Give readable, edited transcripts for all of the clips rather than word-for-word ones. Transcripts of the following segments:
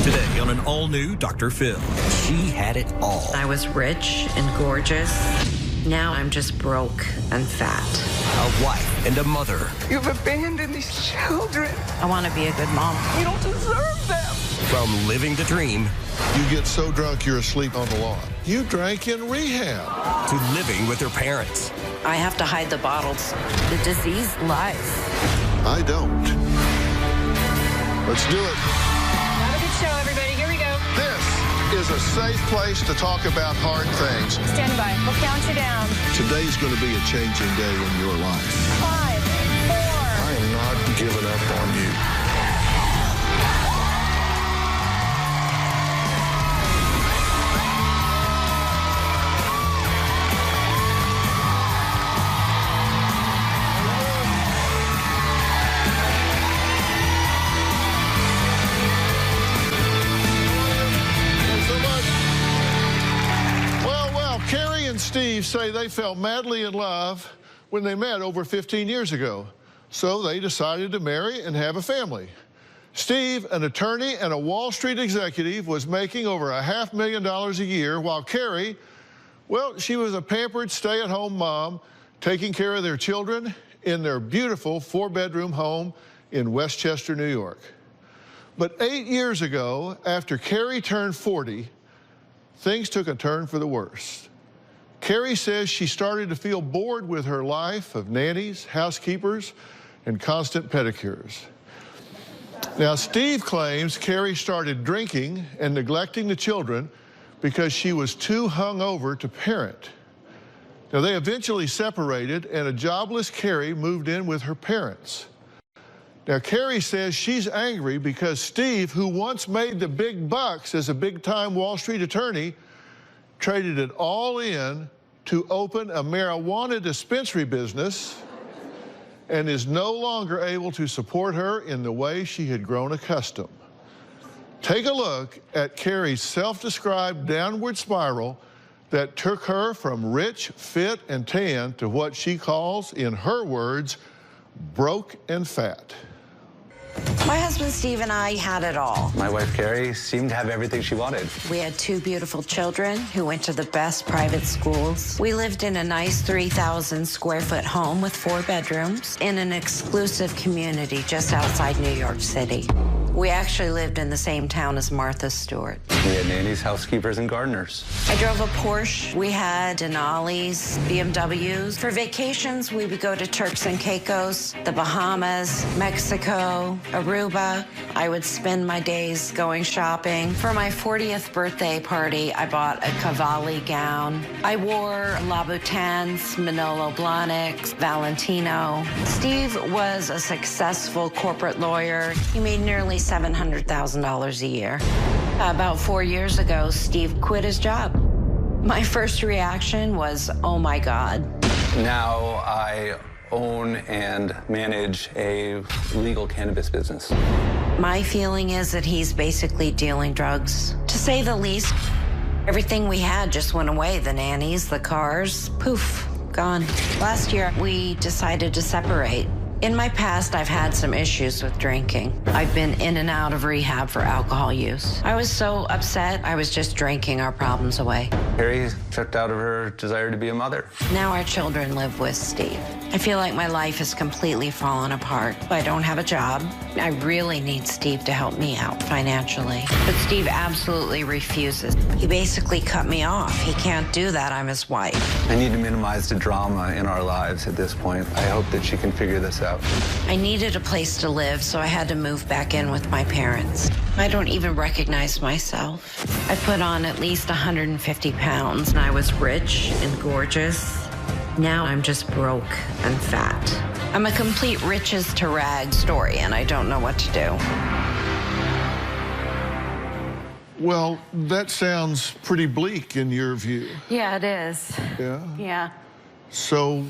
Today on an all-new Dr. Phil. She had it all. I was rich and gorgeous. Now I'm just broke and fat. A wife and a mother. You've abandoned these children. I want to be a good mom. You don't deserve them. From living the dream You get so drunk you're asleep on the lawn. You drank in rehab. to living with her parents. I have to hide the bottles. The disease lies. I don't. Let's do it. Have a good show, everybody. Here we go. This is a safe place to talk about hard things. Stand by. We'll count you down. Today's going to be a changing day in your life. 5, 4. I am not giving up on you. Steve say they fell madly in love when they met over 15 years ago. So they decided to marry and have a family. Steve, an attorney and a Wall Street executive, was making over $500,000 a year, while Carrie, well, she was a pampered stay-at-home mom taking care of their children in their beautiful 4-bedroom home in Westchester, New York. But 8 years ago, after Carrie turned 40, things took a turn for the worse. Carrie says she started to feel bored with her life of nannies, housekeepers, and constant pedicures. Now, Steve claims Carrie started drinking and neglecting the children because she was too hungover to parent. Now, they eventually separated, and a jobless Carrie moved in with her parents. Now, Carrie says she's angry because Steve, who once made the big bucks as a big-time Wall Street attorney, traded it all in to open a marijuana dispensary business and is no longer able to support her in the way she had grown accustomed. Take a look at Carrie's self-described downward spiral that took her from rich, fit, and tan to what she calls, in her words, broke and fat. My husband Steve and I had it all. My wife Carrie seemed to have everything she wanted. We had 2 beautiful children who went to the best private schools. We lived in a nice 3,000 square foot home with 4 bedrooms in an exclusive community just outside New York City. We actually lived in the same town as Martha Stewart. We had nannies, housekeepers, and gardeners. I drove a Porsche. We had Denali's, BMWs. For vacations, we would go to Turks and Caicos, the Bahamas, Mexico, Aruba. I would spend my days going shopping. For my 40th birthday party, I bought a Cavalli gown. I wore Louboutins, Manolo Blahniks, Valentino. Steve was a successful corporate lawyer. He made nearly $700,000 a year. About 4 years ago, Steve quit his job. My first reaction was, oh my God. Now I own and manage a legal cannabis business. My feeling is that he's basically dealing drugs. To say the least, everything we had just went away. The nannies, the cars, poof, gone. Last year, we decided to separate. In my past, I've had some issues with drinking. I've been in and out of rehab for alcohol use. I was so upset, I was just drinking our problems away. Carrie checked out of her desire to be a mother. Now our children live with Steve. I feel like my life has completely fallen apart. I don't have a job. I really need Steve to help me out financially. But Steve absolutely refuses. He basically cut me off. He can't do that. I'm his wife. I need to minimize the drama in our lives at this point. I hope that she can figure this out. I needed a place to live, so I had to move back in with my parents. I don't even recognize myself. I put on at least 150 pounds, and I was rich and gorgeous. Now I'm just broke and fat. I'm a complete riches to rags story, and I don't know what to do. Well, that sounds pretty bleak in your view. Yeah, it is. Yeah? Yeah. So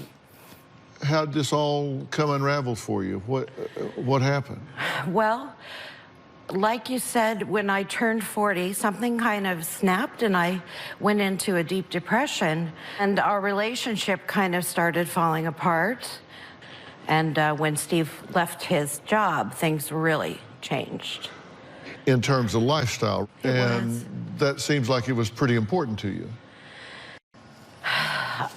how'd this all come unravel for you? What happened? Well, like you said, when I turned 40, something kind of snapped and I went into a deep depression, and our relationship kind of started falling apart. And when Steve left his job, things really changed. in terms of lifestyle. And that seems like it was pretty important to you.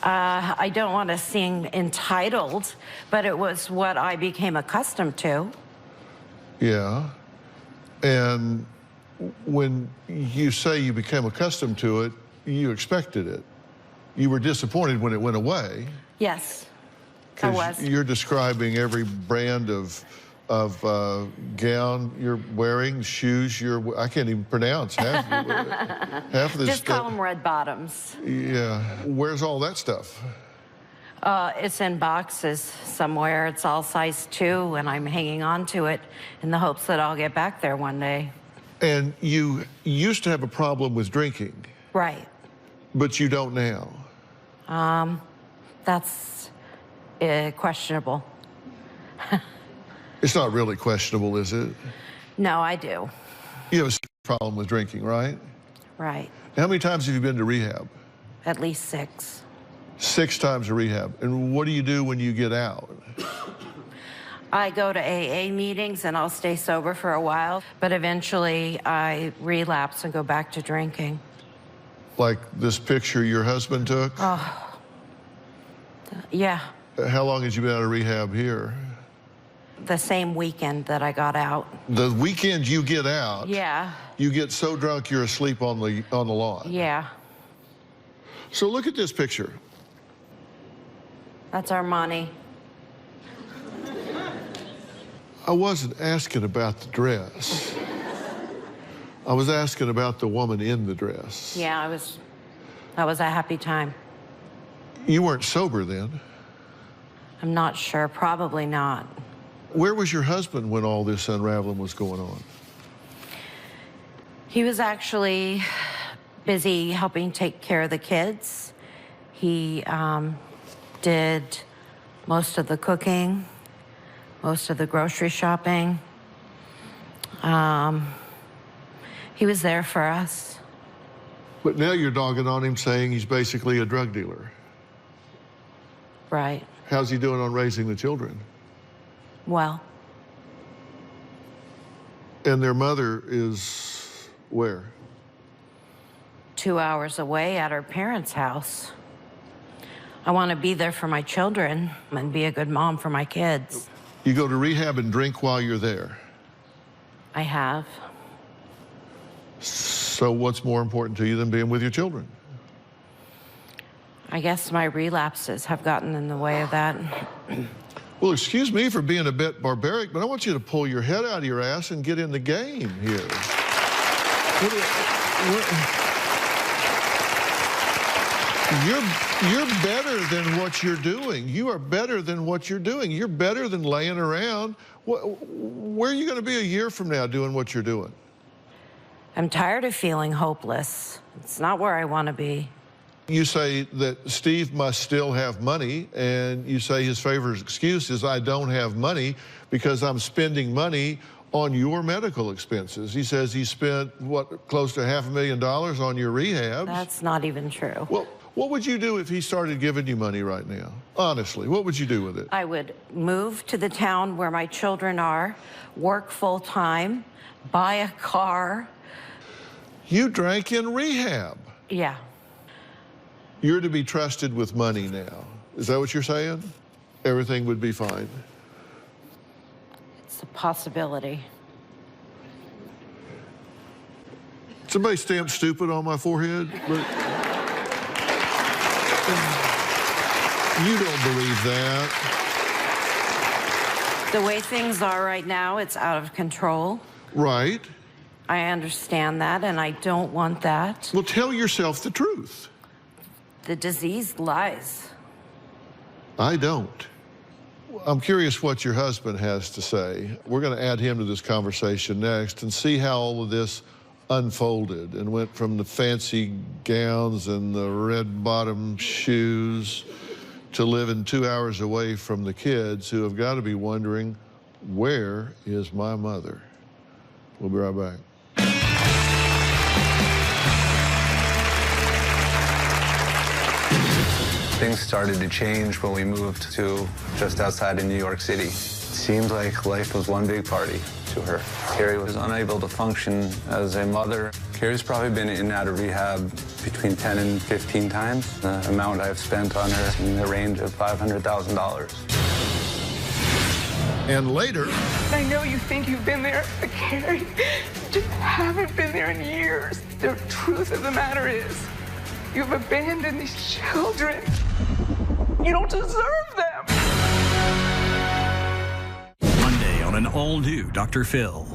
I don't want to seem entitled, but it was what I became accustomed to. Yeah. And when you say you became accustomed to it, you expected it. You were disappointed when it went away. Yes, I was. You're describing every brand of gown you're wearing, shoes I can't even pronounce half of this Just stuff. call them red bottoms. Yeah. Where's all that stuff? It's in boxes somewhere. It's all size 2, and I'm hanging on to it in the hopes that I'll get back there one day. And you used to have a problem with drinking. Right. But you don't now. That's questionable. It's not really questionable, is it? No, I do. You have a problem with drinking, right? Right. How many times have you been to rehab? At least 6. 6 times to rehab. And what do you do when you get out? I go to AA meetings and I'll stay sober for a while, but eventually I relapse and go back to drinking. Like this picture your husband took? Oh, yeah. How long has you been out of rehab here? The same weekend that I got out. The weekend you get out, Yeah. you get so drunk you're asleep on the lawn. Yeah. So look at this picture. That's Armani. I wasn't asking about the dress. I was asking about the woman in the dress. Yeah, that was a happy time. You weren't sober then? I'm not sure, probably not. Where was your husband when all this unraveling was going on? He was actually busy helping take care of the kids. He did most of the cooking, most of the grocery shopping. He was there for us. But now you're dogging on him saying he's basically a drug dealer. Right. How's he doing on raising the children? Well. And their mother is where? 2 hours away at her parents' house. I want to be there for my children and be a good mom for my kids. You go to rehab and drink while you're there. I have. So what's more important to you than being with your children? I guess my relapses have gotten in the way of that. Well, excuse me for being a bit barbaric, but I want you to pull your head out of your ass and get in the game here. You're better than what you're doing. You are better than what you're doing. You're better than laying around. Where are you going to be a year from now doing what you're doing? I'm tired of feeling hopeless. It's not where I want to be. You say that Steve must still have money, and you say his favorite excuse is, I don't have money because I'm spending money on your medical expenses. He says he spent, what, close to $500,000 on your rehabs. That's not even true. Well, what would you do if he started giving you money right now? Honestly, what would you do with it? I would move to the town where my children are, work full-time, buy a car. You drank in rehab. Yeah. You're to be trusted with money now. Is that what you're saying? Everything would be fine. It's a possibility. Somebody stamp stupid on my forehead? You don't believe that. The way things are right now, it's out of control. Right. I understand that, and I don't want that. Well, tell yourself the truth. The disease lies. I don't. I'm curious what your husband has to say. We're going to add him to this conversation next and see how all of this unfolded and went from the fancy gowns and the red bottom shoes to living 2 hours away from the kids who have got to be wondering, where is my mother? We'll be right back. Things started to change when we moved to just outside of New York City. It seemed like life was one big party. to her. Carrie was unable to function as a mother. Carrie's probably been in and out of rehab between 10 and 15 times. The amount I've spent on her is in the range of $500,000. And later, I know you think you've been there, but Carrie, you just haven't been there in years. The truth of the matter is, you've abandoned these children. You don't deserve them. Monday on an all-new Dr. Phil.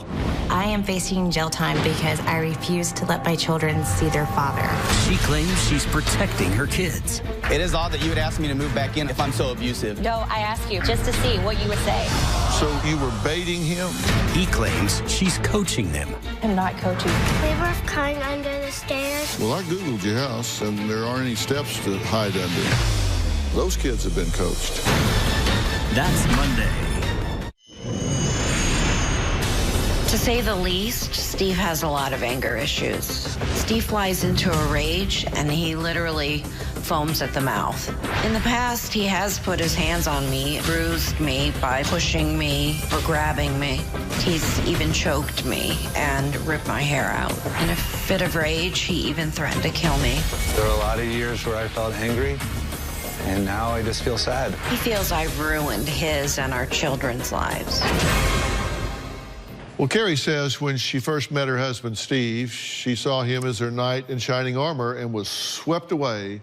I am facing jail time because I refuse to let my children see their father. She claims she's protecting her kids. It is odd that you would ask me to move back in if I'm so abusive. No, I asked you just to see what you would say. so you were baiting him? He claims she's coaching them. I'm not coaching. We were crying under the stairs. Well, I Googled your house, and there aren't any steps to hide under. Those kids have been coached. That's Monday. To say the least, Steve has a lot of anger issues. Steve flies into a rage, and he literally foams at the mouth. In the past, he has put his hands on me, bruised me by pushing me or grabbing me. He's even choked me and ripped my hair out. In a fit of rage, he even threatened to kill me. There were a lot of years where I felt angry, and now I just feel sad. He feels I've ruined his and our children's lives. Well, Carrie says when she first met her husband, Steve, she saw him as her knight in shining armor and was swept away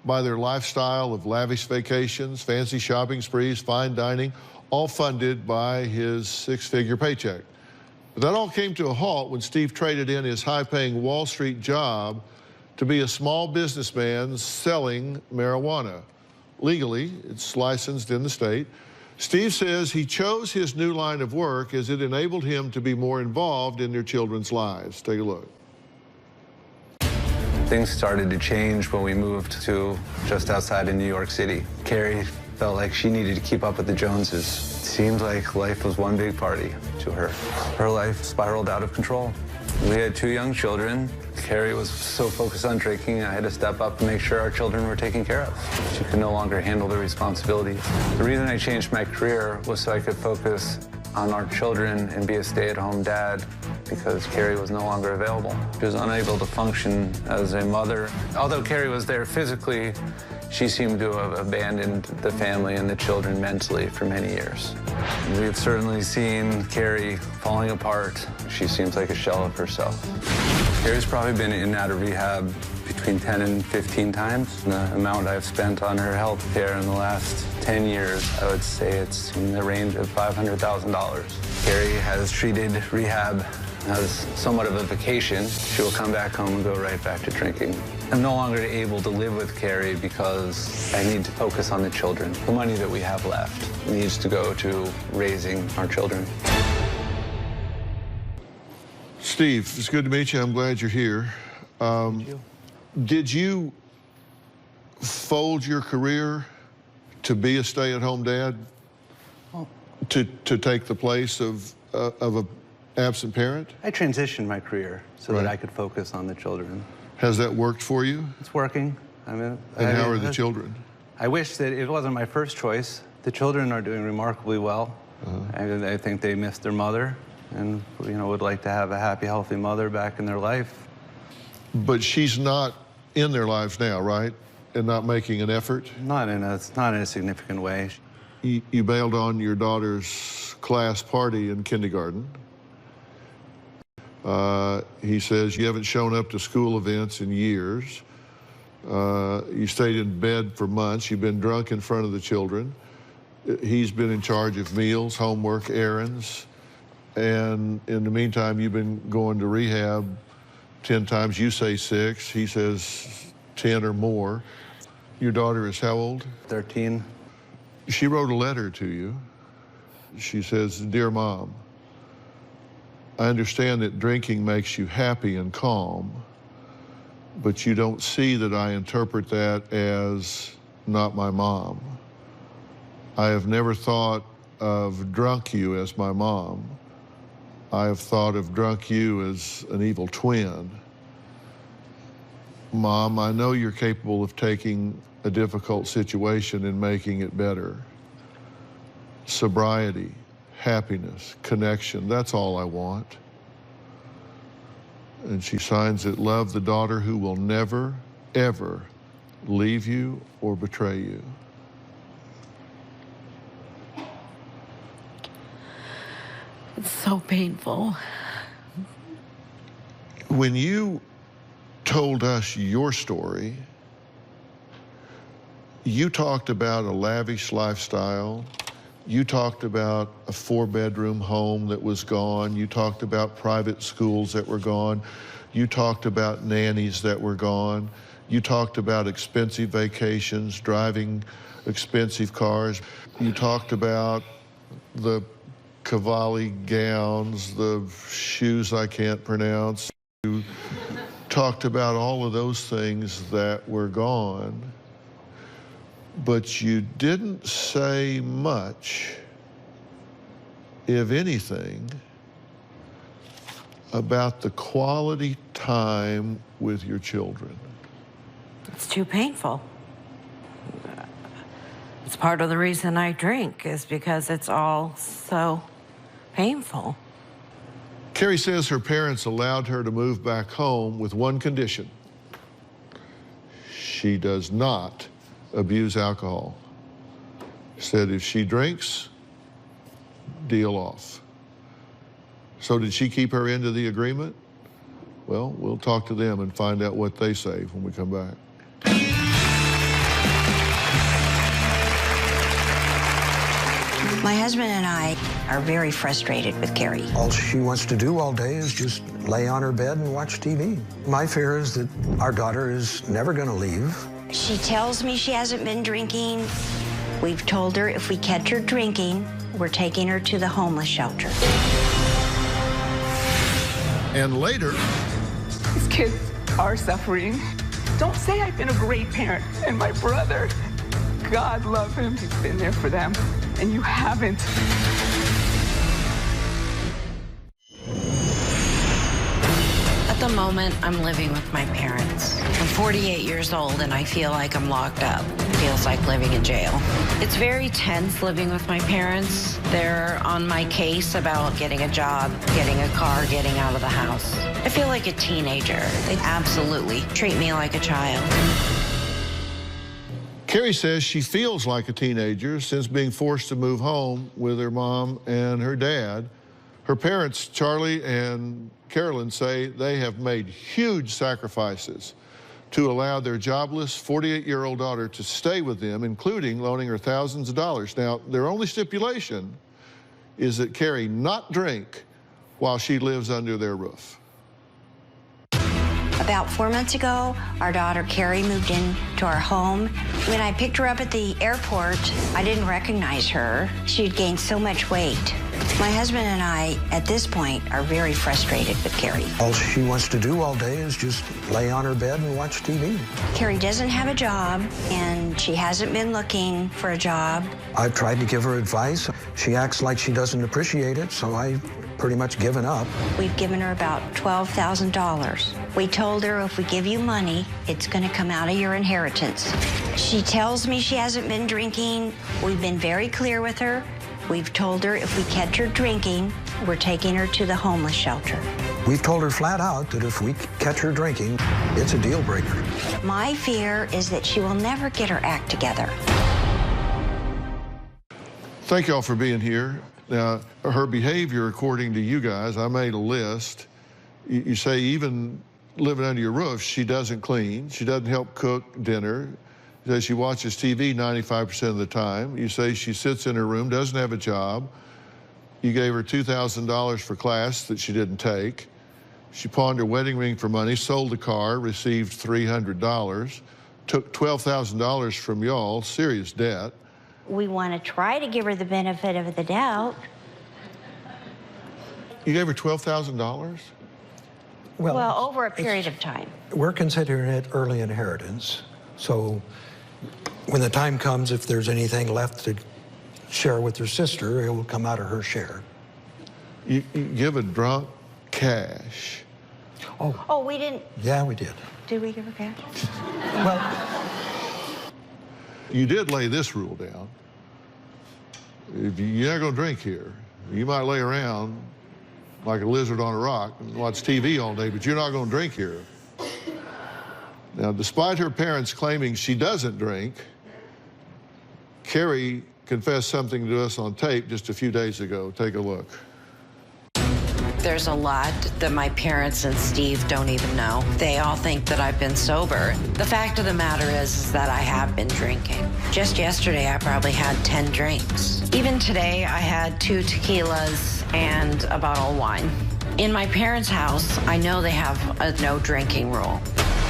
by their lifestyle of lavish vacations, fancy shopping sprees, fine dining, all funded by his six-figure paycheck. But that all came to a halt when Steve traded in his high-paying Wall Street job to be a small businessman selling marijuana. Legally, it's licensed in the state. Steve says he chose his new line of work as it enabled him to be more involved in their children's lives. Take a look. Things started to change when we moved to just outside of New York City. Carrie felt like she needed to keep up with the Joneses. It seemed like life was one big party to her. Her life spiraled out of control. We had 2 young children. Carrie was so focused on drinking, I had to step up and make sure our children were taken care of. She could no longer handle the responsibilities. The reason I changed my career was so I could focus on our children and be a stay-at-home dad, because Carrie was no longer available. She was unable to function as a mother. Although Carrie was there physically, she seemed to have abandoned the family and the children mentally for many years. We've certainly seen Carrie falling apart. She seems like a shell of herself. Carrie's probably been in and out of rehab between 10 and 15 times. The amount I've spent on her health care in the last 10 years, I would say it's in the range of $500,000. Carrie has treated rehab as somewhat of a vacation. She will come back home and go right back to drinking. I'm no longer able to live with Carrie because I need to focus on the children. The money that we have left needs to go to raising our children. Steve, it's good to meet you. I'm glad you're here. Thank you. Did you fold your career to be a stay-at-home dad? Oh. To take the place of an absent parent? I transitioned my career so Right. that I could focus on the children. Has that worked for you? It's working. And how are the children? I wish that it wasn't my first choice. The children are doing remarkably well. I think they missed their mother and would like to have a happy, healthy mother back in their life. But she's not in their lives now, right? And not making an effort? Not in a significant way. You bailed on your daughter's class party in kindergarten. He says you haven't shown up to school events in years. You stayed in bed for months. You've been drunk in front of the children. He's been in charge of meals, homework, errands. And in the meantime, you've been going to rehab 10 times. You say 6. He says 10 or more. Your daughter is how old? 13. She wrote a letter to you. She says, "Dear Mom, I understand that drinking makes you happy and calm, but you don't see that I interpret that as not my mom. I have never thought of drunk you as my mom. I have thought of drunk you as an evil twin. Mom, I know you're capable of taking a difficult situation and making it better. Sobriety, happiness, connection. That's all I want. And she signs it, love the daughter who will never, ever leave you or betray you. It's so painful. When you told us your story, you talked about a lavish lifestyle. You talked about a 4-bedroom home that was gone. You talked about private schools that were gone. You talked about nannies that were gone. You talked about expensive vacations, driving expensive cars. You talked about the Cavalli gowns, the shoes I can't pronounce. You talked about all of those things that were gone. But you didn't say much, if anything, about the quality time with your children. It's too painful. It's part of the reason I drink, is because it's all so painful. Carrie says her parents allowed her to move back home with one condition. She does not abuse alcohol. Said if she drinks, deal off. So did she keep her end of the agreement? Well, we'll talk to them and find out what they say when we come back. My husband and I are very frustrated with Carrie. All she wants to do all day is just lay on her bed and watch TV. My fear is that our daughter is never going to leave. She tells me she hasn't been drinking. We've told her if we catch her drinking, we're taking her to the homeless shelter. And later, These kids are suffering. Don't say I've been a great parent. And my brother, God love him, he's been there for them, and you haven't. At the moment, I'm living with my parents. I'm 48 years old and I feel like I'm locked up. It feels like living in jail. It's very tense living with my parents. They're on my case about getting a job, getting a car, getting out of the house. I feel like a teenager. They absolutely treat me like a child. Carrie says she feels like a teenager since being forced to move home with her mom and her dad. Her parents, Charlie and Carolyn, say they have made huge sacrifices to allow their jobless 48-year-old daughter to stay with them, including loaning her thousands of dollars. Now, their only stipulation is that Carrie not drink while she lives under their roof. About 4 months ago, our daughter Carrie moved into our home. When I picked her up at the airport, I didn't recognize her. She had gained so much weight. My husband and I, at this point, are very frustrated with Carrie. All she wants to do all day is just lay on her bed and watch TV. Carrie doesn't have a job, and she hasn't been looking for a job. I've tried to give her advice. She acts like she doesn't appreciate it, so I pretty much given up. We've given her about $12,000. We told her if we give you money, it's going to come out of your inheritance. She tells me she hasn't been drinking. We've been very clear with her. We've told her if we catch her drinking, we're taking her to the homeless shelter. We've told her flat out that if we catch her drinking, it's a deal breaker. My fear is that she will never get her act together. Thank y'all for being here. Now, her behavior, according to you guys, I made a list. You say even living under your roof, she doesn't clean, she doesn't help cook dinner. You say she watches TV 95% of the time. You say she sits in her room, doesn't have a job. You gave her $2,000 for class that she didn't take. She pawned her wedding ring for money, sold the car, received $300, took $12,000 from y'all, serious debt. We want to try to give her the benefit of the doubt. You gave her $12,000? Well, over a period of time. We're considering it early inheritance. So when the time comes, if there's anything left to share with her sister, it will come out of her share. You give a drunk cash. Oh, we didn't. Yeah, we did. Did we give her cash? Well, you did lay this rule down. If you're not going to drink here, You might lay around like a lizard on a rock and watch TV all day, but you're not going to drink here. Now, despite her parents claiming she doesn't drink, Carrie confessed something to us on tape just a few days ago. Take a look. There's a lot that my parents and Steve don't even know. They all think that I've been sober. The fact of the matter is that I have been drinking. Just yesterday, I probably had 10 drinks. Even today, I had 2 tequilas and a bottle of wine. In my parents' house, I know they have a no drinking rule.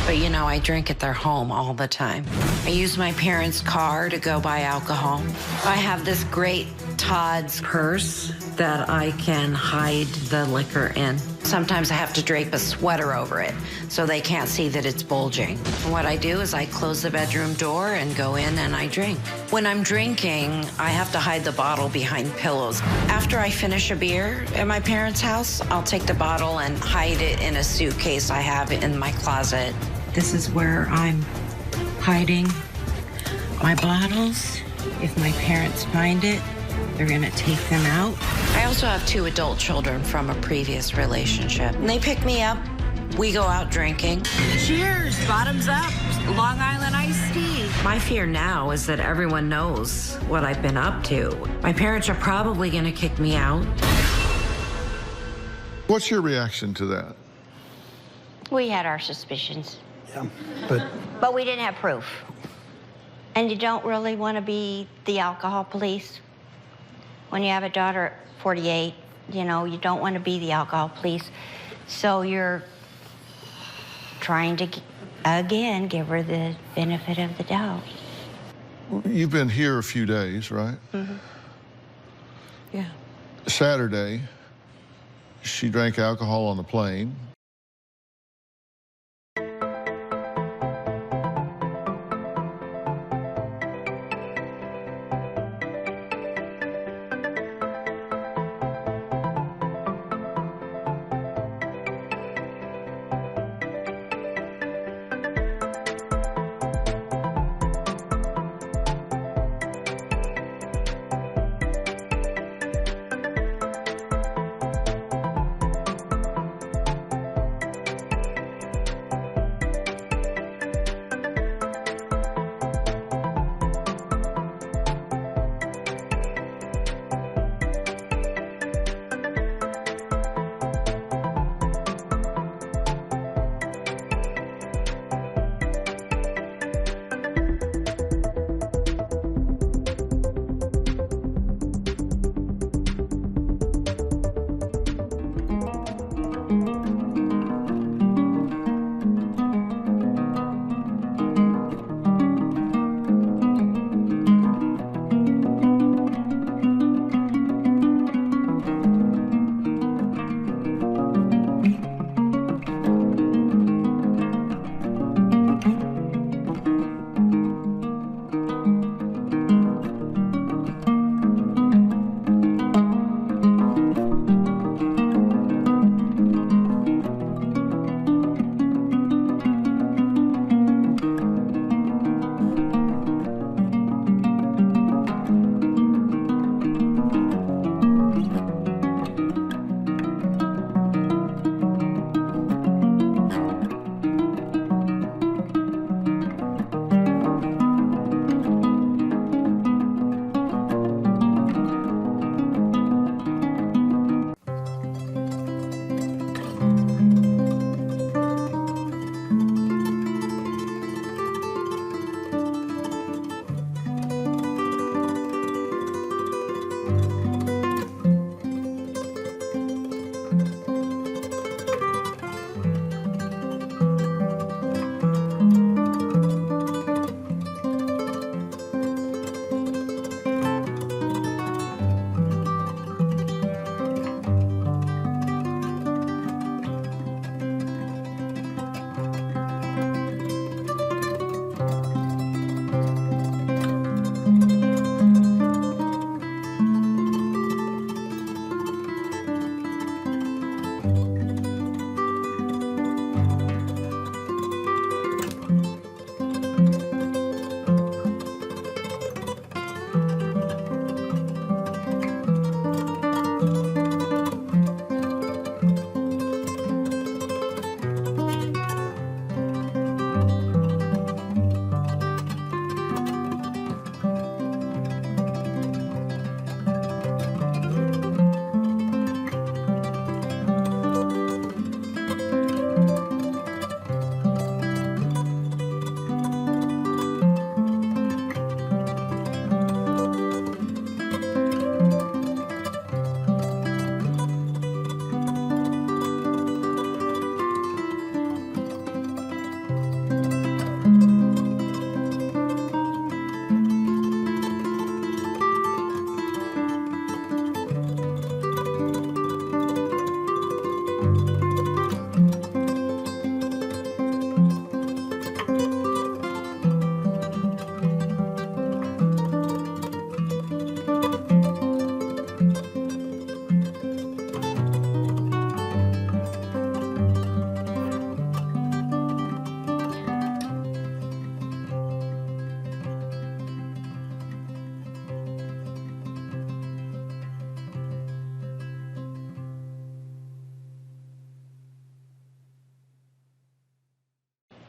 But you know, I drink at their home all the time. I use my parents' car to go buy alcohol. I have this great Todd's purse that I can hide the liquor in. Sometimes I have to drape a sweater over it so they can't see that it's bulging. And what I do is I close the bedroom door and go in and I drink. When I'm drinking, I have to hide the bottle behind pillows. After I finish a beer at my parents' house, I'll take the bottle and hide it in a suitcase I have in my closet. This is where I'm hiding my bottles. If my parents find it, they're gonna take them out. I also have 2 adult children from a previous relationship. And they pick me up, we go out drinking. Cheers, bottoms up, Long Island iced tea. My fear now is that everyone knows what I've been up to. My parents are probably gonna kick me out. What's your reaction to that? We had our suspicions. Yeah, but we didn't have proof. And you don't really want to be the alcohol police. When you have a daughter at 48, you know, you don't want to be the alcohol police. So you're trying to, again, give her the benefit of the doubt. You've been here a few days, right? Mm-hmm. Yeah. Saturday, she drank alcohol on the plane.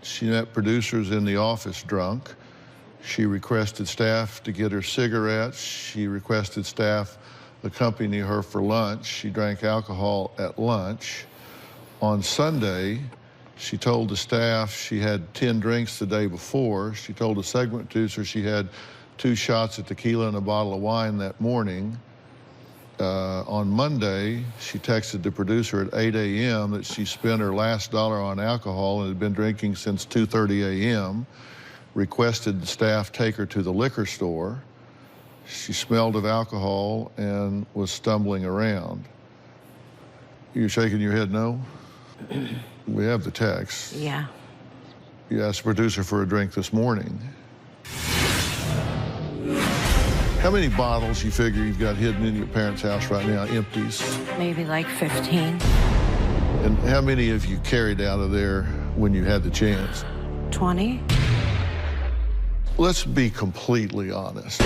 She met producers in the office drunk. She requested staff to get her cigarettes. She requested staff accompany her for lunch. She drank alcohol at lunch. On Sunday, she told the staff she had 10 drinks the day before. She told the segment producer she had 2 shots of tequila and a bottle of wine that morning. On Monday, she texted the producer at 8 a.m. that she spent her last dollar on alcohol and had been drinking since 2:30 a.m., requested the staff take her to the liquor store. She smelled of alcohol and was stumbling around. You're shaking your head no? We have the text. Yeah. You asked the producer for a drink this morning. How many bottles you figure you've got hidden in your parents' house right now, empties? Maybe like 15. And how many have you carried out of there when you had the chance? 20. Let's be completely honest.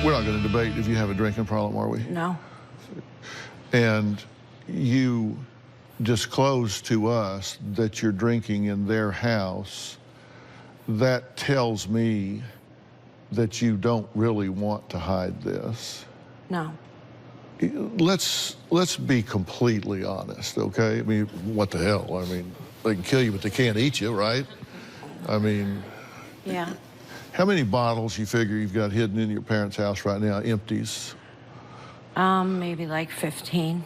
We're not going to debate if you have a drinking problem, are we? No. And you disclose to us that you're drinking in their house. That tells me that you don't really want to hide this. No. Let's be completely honest, okay? I mean, what the hell? I mean, they can kill you, but they can't eat you, right? I mean... Yeah. How many bottles you figure you've got hidden in your parents' house right now, empties? Maybe like 15.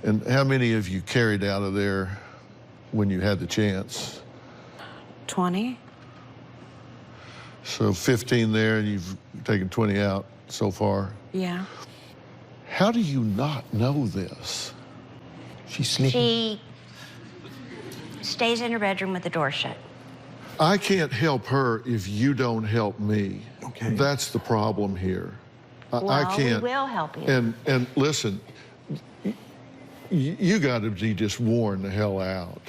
And how many have you carried out of there when you had the chance? 20. So 15 there, and you've taken 20 out so far? Yeah. How do you not know this? She's sneaking. She stays in her bedroom with the door shut. I can't help her if you don't help me. Okay. That's the problem here. Well, I can't. We will help you. And listen, you got to be just worn the hell out.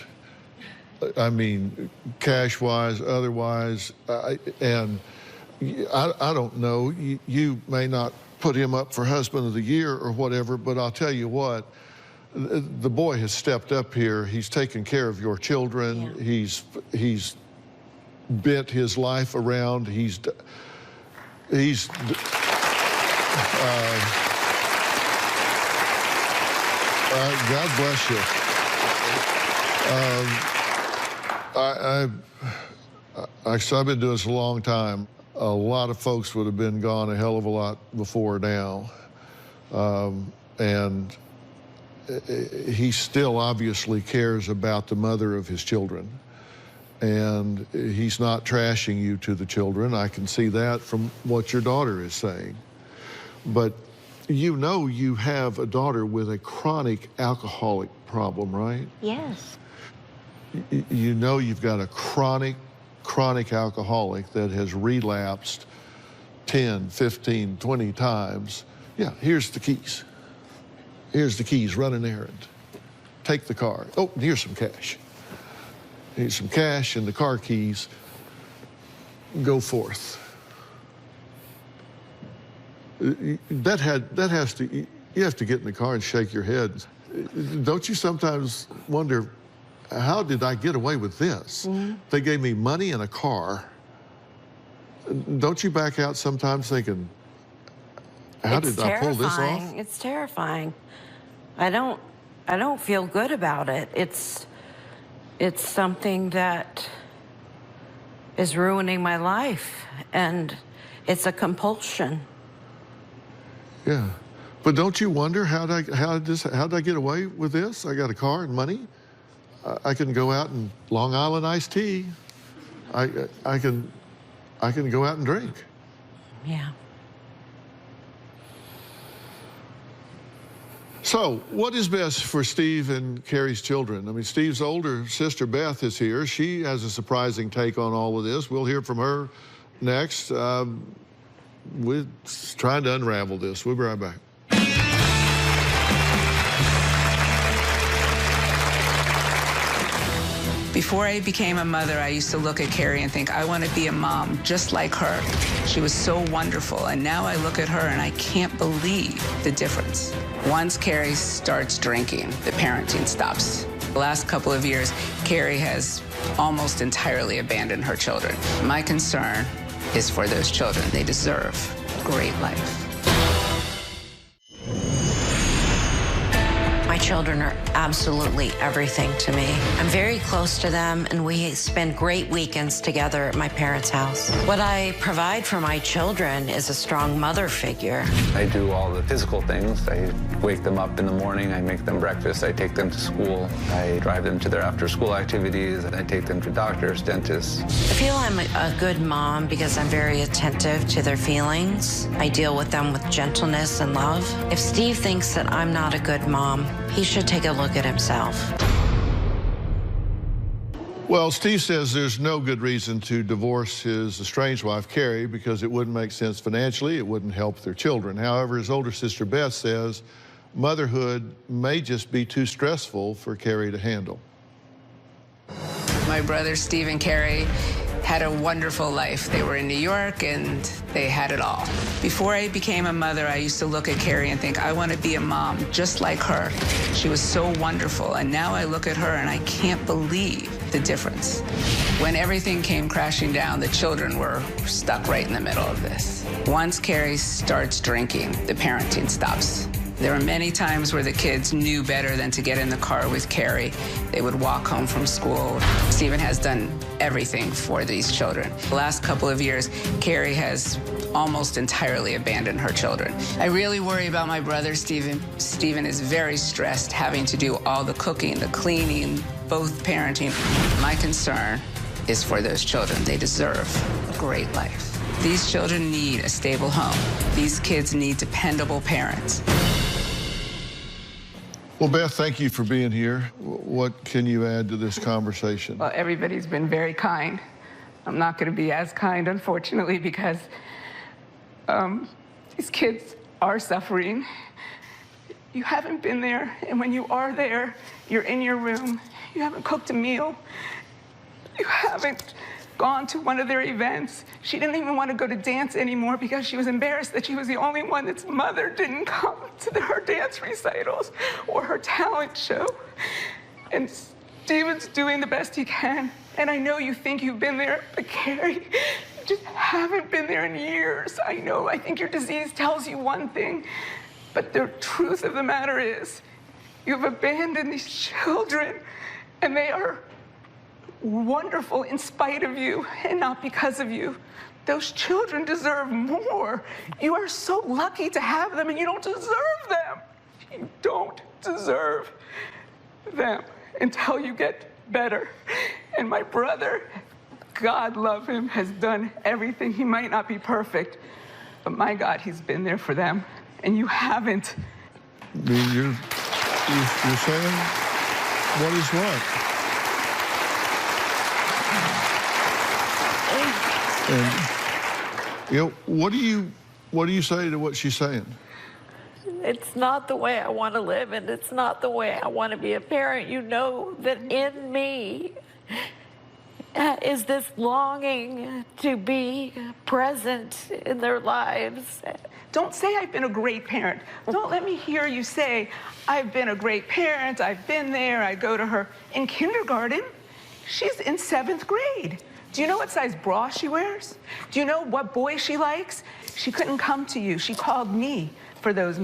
I mean, cash-wise, otherwise, and I don't know. You may not put him up for husband of the year or whatever, but I'll tell you what, the boy has stepped up here. He's taken care of your children. Yeah. He's bent his life around. God bless you. I've been doing this a long time. A lot of folks would have been gone a hell of a lot before now. And he still obviously cares about the mother of his children. And he's not trashing you to the children. I can see that from what your daughter is saying. But you know you have a daughter with a chronic alcoholic problem, right? Yes. You know you've got a chronic alcoholic that has relapsed 10, 15, 20 times. Yeah, here's the keys. Here's the keys, run an errand. Take the car. Oh, here's some cash. Here's some cash and the car keys. Go forth. You have to get in the car and shake your head. Don't you sometimes wonder, how did I get away with this? Mm-hmm. They gave me money and a car. Don't you back out sometimes thinking, how did I pull this off? It's terrifying. I don't feel good about it. It's something that is ruining my life, and it's a compulsion. Yeah, but don't you wonder how did I get away with this? I got a car and money. I can go out and Long Island iced tea. I can go out and drink. Yeah. So, what is best for Steve and Carrie's children? I mean, Steve's older sister, Beth, is here. She has a surprising take on all of this. We'll hear from her next. We're trying to unravel this. We'll be right back. Before I became a mother, I used to look at Carrie and think, I want to be a mom just like her. She was so wonderful, and now I look at her and I can't believe the difference. Once Carrie starts drinking, the parenting stops. The last couple of years, Carrie has almost entirely abandoned her children. My concern is for those children. They deserve a great life. My children are absolutely everything to me. I'm very close to them, and we spend great weekends together at my parents' house. What I provide for my children is a strong mother figure. I do all the physical things. I wake them up in the morning, I make them breakfast, I take them to school, I drive them to their after-school activities, and I take them to doctors, dentists. I feel I'm a good mom because I'm very attentive to their feelings. I deal with them with gentleness and love. If Steve thinks that I'm not a good mom, he should take a look at himself. Well, Steve says there's no good reason to divorce his estranged wife, Carrie, because it wouldn't make sense financially, it wouldn't help their children. However, his older sister, Beth, says motherhood may just be too stressful for Carrie to handle. My brothers, Steve and Carrie, had a wonderful life. They were in New York and they had it all. Before I became a mother, I used to look at Carrie and think, I want to be a mom just like her. She was so wonderful, and now I look at her and I can't believe the difference. When everything came crashing down, the children were stuck right in the middle of this. Once Carrie starts drinking, the parenting stops. There were many times where the kids knew better than to get in the car with Carrie. They would walk home from school. Stephen has done everything for these children. The last couple of years, Carrie has almost entirely abandoned her children. I really worry about my brother, Stephen. Stephen is very stressed, having to do all the cooking, the cleaning, both parenting. My concern is for those children. They deserve a great life. These children need a stable home. These kids need dependable parents. Well, Beth, thank you for being here. What can you add to this conversation? Well, everybody's been very kind. I'm not going to be as kind, unfortunately, because these kids are suffering. You haven't been there, and when you are there, you're in your room. You haven't cooked a meal. You haven't gone to one of their events. She didn't even want to go to dance anymore because she was embarrassed that she was the only one that's mother didn't come to her dance recitals or her talent show. And Steven's doing the best he can. And I know you think you've been there, but Carrie, you just haven't been there in years. I know, I think your disease tells you one thing, but the truth of the matter is you've abandoned these children, and they are wonderful in spite of you and not because of you. Those children deserve more. You are so lucky to have them, and you don't deserve them. You don't deserve them until you get better. And my brother, God love him, has done everything. He might not be perfect, but my God, he's been there for them, and you haven't. You're saying what is what? And, you know, what do you say to what she's saying? It's not the way I want to live, and it's not the way I want to be a parent. You know that in me is this longing to be present in their lives. Don't say I've been a great parent. Don't let me hear you say, I've been a great parent, I've been there, I go to her. In kindergarten, she's in 7th grade. Do you know what size bra she wears? Do you know what boy she likes? She couldn't come to you. She called me for those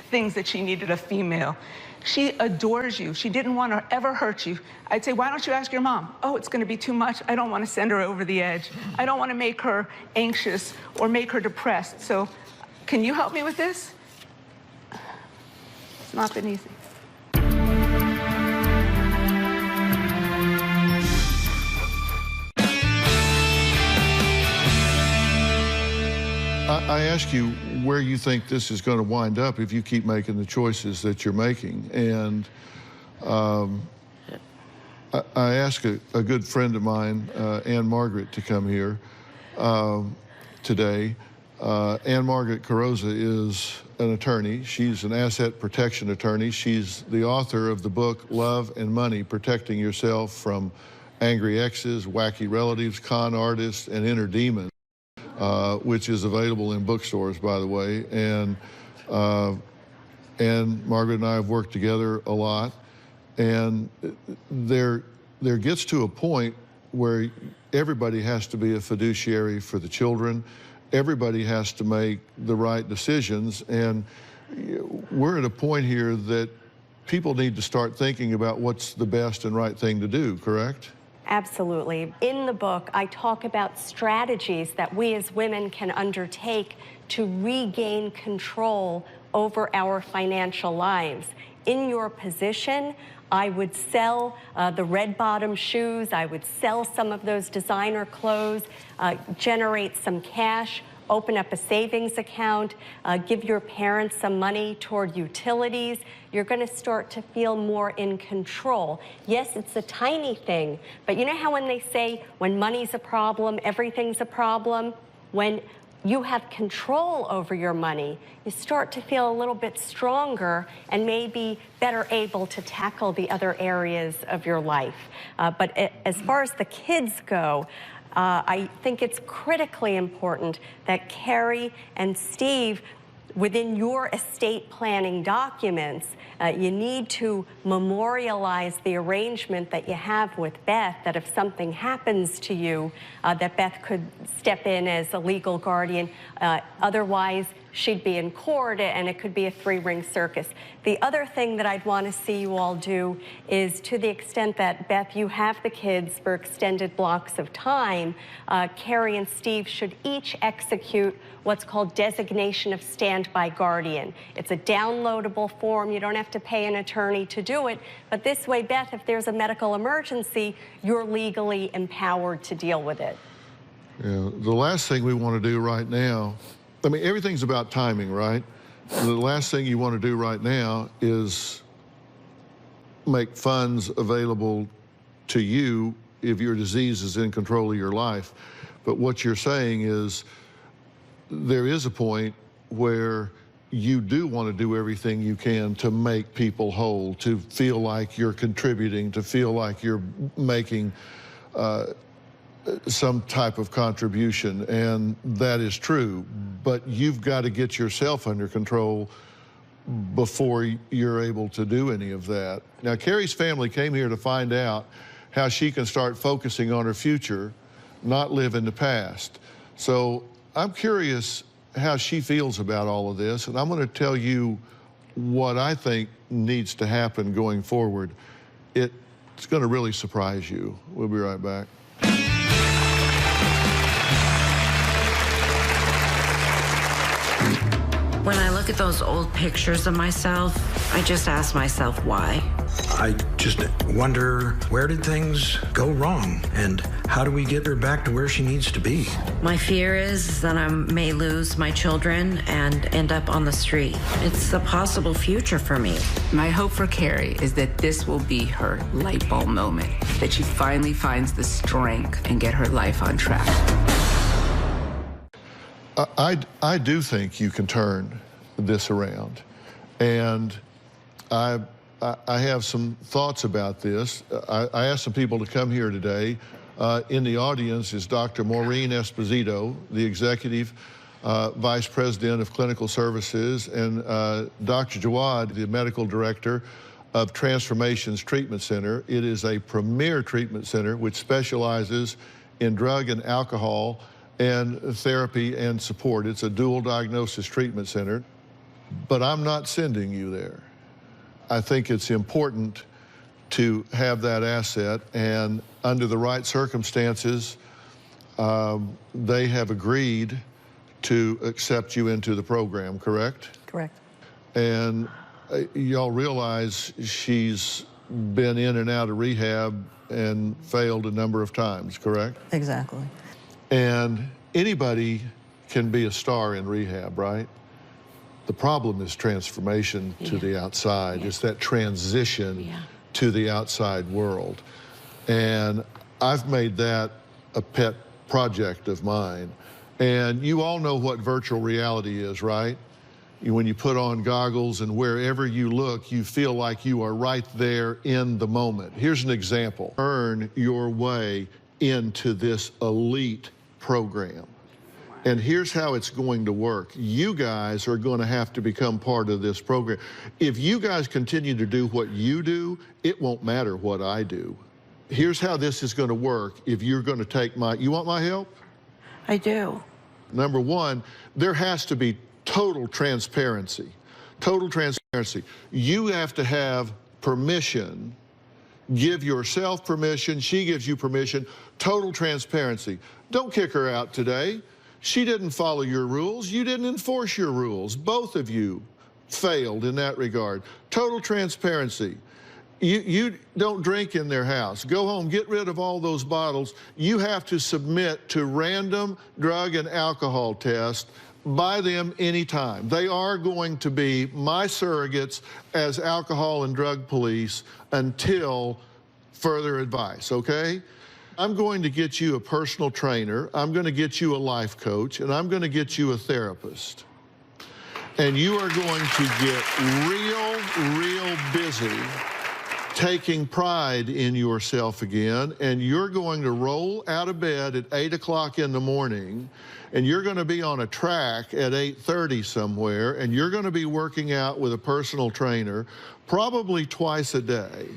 things that she needed a female. She adores you. She didn't want to ever hurt you. I'd say, why don't you ask your mom? Oh, it's going to be too much. I don't want to send her over the edge. I don't want to make her anxious or make her depressed. So can you help me with this? It's not been easy. I ask you where you think this is going to wind up if you keep making the choices that you're making. And I asked a good friend of mine, Ann Margaret, to come here today. Ann Margaret Carrozza is an attorney. She's an asset protection attorney. She's the author of the book Love and Money, Protecting Yourself from Angry Exes, Wacky Relatives, Con Artists, and Inner Demons, which is available in bookstores, by the way. And Margaret and I have worked together a lot. And there gets to a point where everybody has to be a fiduciary for the children. Everybody has to make the right decisions. And we're at a point here that people need to start thinking about what's the best and right thing to do, correct? Absolutely. In the book, I talk about strategies that we as women can undertake to regain control over our financial lives. In your position, I would sell the red bottom shoes, I would sell some of those designer clothes, generate some cash, open up a savings account, give your parents some money toward utilities. You're going to start to feel more in control. Yes, it's a tiny thing, but you know how when they say when money's a problem, everything's a problem? When you have control over your money, you start to feel a little bit stronger and maybe better able to tackle the other areas of your life. But as far as the kids go, I think it's critically important that Carrie and Steve, within your estate planning documents, you need to memorialize the arrangement that you have with Beth, that if something happens to you, that Beth could step in as a legal guardian. Otherwise, she'd be in court, and it could be a three-ring circus. The other thing that I'd want to see you all do is, to the extent that, Beth, you have the kids for extended blocks of time, Carrie and Steve should each execute what's called designation of standby guardian. It's a downloadable form. You don't have to pay an attorney to do it. But this way, Beth, if there's a medical emergency, you're legally empowered to deal with it. Yeah, the last thing we want to do right now, I mean, everything's about timing, right? The last thing you want to do right now is make funds available to you if your disease is in control of your life. But what you're saying is there is a point where you do want to do everything you can to make people whole, to feel like you're contributing, to feel like you're making some type of contribution, and that is true, but you've got to get yourself under control before you're able to do any of that. Now, Carrie's family came here to find out how she can start focusing on her future, not live in the past. So I'm curious how she feels about all of this, and I'm going to tell you what I think needs to happen going forward. It's going to really surprise you. We'll be right back. When I look at those old pictures of myself, I just ask myself why. I just wonder, where did things go wrong? And how do we get her back to where she needs to be? My fear is that I may lose my children and end up on the street. It's a possible future for me. My hope for Carrie is that this will be her light bulb moment, that she finally finds the strength and get her life on track. I do think you can turn this around, and I have some thoughts about this. I asked some people to come here today. In the audience is Dr. Maureen Esposito, the Executive Vice President of Clinical Services, and Dr. Jawad, the Medical Director of Transformations Treatment Center. It is a premier treatment center which specializes in drug and alcohol and therapy and support. It's a dual diagnosis treatment center, but I'm not sending you there. I think it's important to have that asset, and under the right circumstances, they have agreed to accept you into the program, correct? Correct. And y'all realize she's been in and out of rehab and failed a number of times, correct? Exactly. And anybody can be a star in rehab, right? The problem is transformation to the outside. It's that transition to the outside world. And I've made that a pet project of mine. And you all know what virtual reality is, right? When you put on goggles and wherever you look, you feel like you are right there in the moment. Here's an example. Earn your way into this elite program. And here's how it's going to work. You guys are going to have to become part of this program. If you guys continue to do what you do, it won't matter what I do. Here's how this is going to work if you're going to take my... You want my help? I do. Number one, there has to be total transparency. Total transparency. You have to have permission. Give yourself permission. She gives you permission. Total transparency. Don't kick her out today. She didn't follow your rules. You didn't enforce your rules. Both of you failed in that regard. Total transparency. You don't drink in their house. Go home, get rid of all those bottles. You have to submit to random drug and alcohol tests by them anytime. They are going to be my surrogates as alcohol and drug police until further advice, okay? I'm going to get you a personal trainer, I'm going to get you a life coach, and I'm going to get you a therapist. And you are going to get real busy taking pride in yourself again, and you're going to roll out of bed at 8 o'clock in the morning, and you're going to be on a track at 8:30 somewhere, and you're going to be working out with a personal trainer probably twice a day.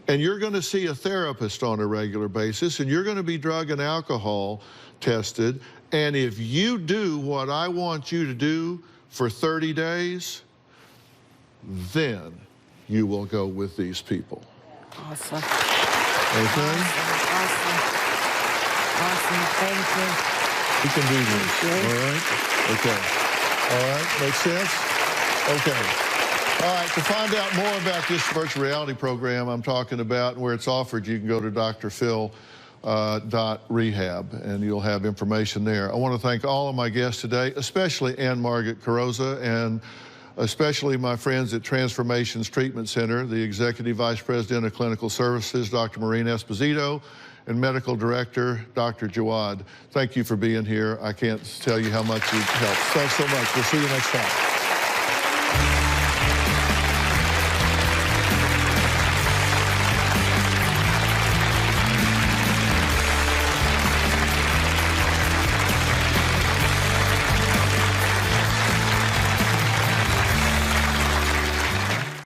And you're going to see a therapist on a regular basis, and you're going to be drug and alcohol tested. And if you do what I want you to do for 30 days, then you will go with these people. Awesome. Okay? Awesome. Thank you. You can do this. All right? Okay. All right? Makes sense? Okay. All right, to find out more about this virtual reality program I'm talking about and where it's offered, you can go to drphil.rehab, and you'll have information there. I want to thank all of my guests today, especially Ann Margaret Carrozza, and especially my friends at Transformations Treatment Center, the Executive Vice President of Clinical Services, Dr. Maureen Esposito, and Medical Director, Dr. Jawad. Thank you for being here. I can't tell you how much you've helped. Thanks so much. We'll see you next time.